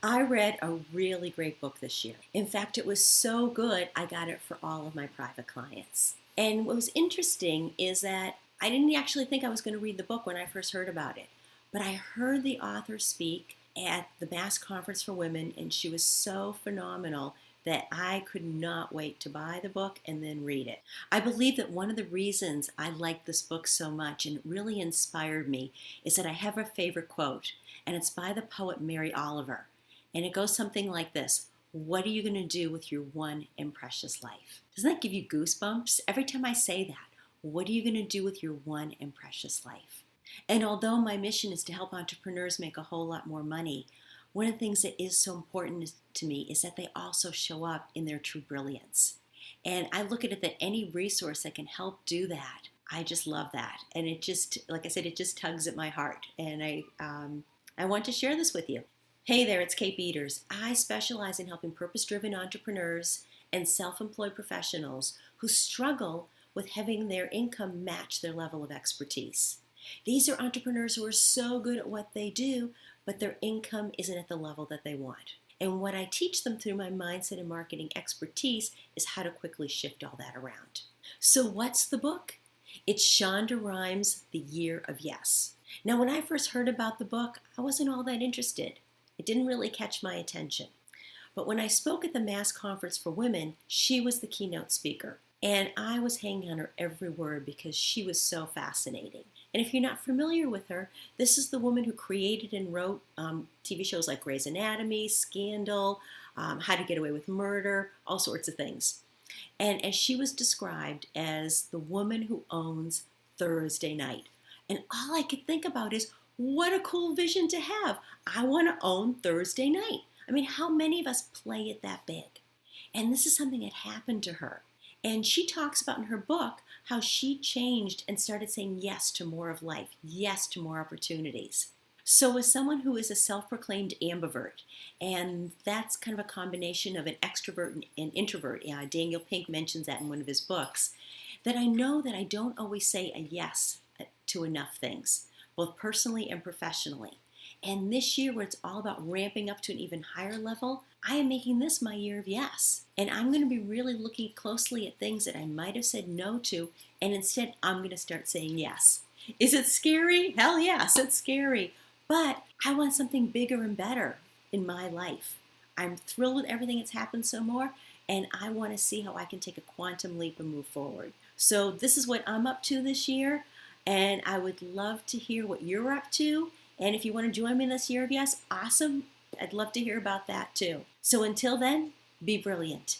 I read a really great book this year. In fact, it was so good, I got it for all of my private clients. And what was interesting is that I didn't actually think I was going to read the book when I first heard about it. But I heard the author speak at the Mass Conference for Women, and she was so phenomenal that I could not wait to buy the book and then read it. I believe that one of the reasons I like this book so much and it really inspired me is that I have a favorite quote, and it's by the poet Mary Oliver. And it goes something like this: what are you going to do with your one and precious life? Doesn't that give you goosebumps? Every time I say that, what are you going to do with your one and precious life? And although my mission is to help entrepreneurs make a whole lot more money, one of the things that is so important to me is that they also show up in their true brilliance. And I look at it that any resource that can help do that, I just love that. And it just, like I said, it just tugs at my heart. And I want to share this with you. Hey there, it's Kate Beeders. I specialize in helping purpose-driven entrepreneurs and self-employed professionals who struggle with having their income match their level of expertise. These are entrepreneurs who are so good at what they do, but their income isn't at the level that they want. And what I teach them through my mindset and marketing expertise is how to quickly shift all that around. So what's the book? It's Shonda Rhimes' The Year of Yes. Now, when I first heard about the book, I wasn't all that interested. It didn't really catch my attention. But when I spoke at the Mass Conference for Women, she was the keynote speaker. And I was hanging on her every word because she was so fascinating. And if you're not familiar with her, this is the woman who created and wrote TV shows like Grey's Anatomy, Scandal, How to Get Away with Murder, all sorts of things. And as she was described as the woman who owns Thursday night. And all I could think about is, what a cool vision to have. I want to own Thursday night. I mean, how many of us play it that big? And this is something that happened to her. And she talks about in her book how she changed and started saying yes to more of life, yes to more opportunities. So as someone who is a self-proclaimed ambivert, and that's kind of a combination of an extrovert and introvert, Daniel Pink mentions that in one of his books, that I know that I don't always say a yes to enough things, both personally and professionally. And this year, where it's all about ramping up to an even higher level, I am making this my year of yes. And I'm going to be really looking closely at things that I might have said no to, and instead I'm going to start saying yes. Is it scary? Hell yes, it's scary. But I want something bigger and better in my life. I'm thrilled with everything that's happened so far, and I want to see how I can take a quantum leap and move forward. So this is what I'm up to this year, and I would love to hear what you're up to. And if you want to join me in this year of yes, awesome. I'd love to hear about that too. So until then, be brilliant.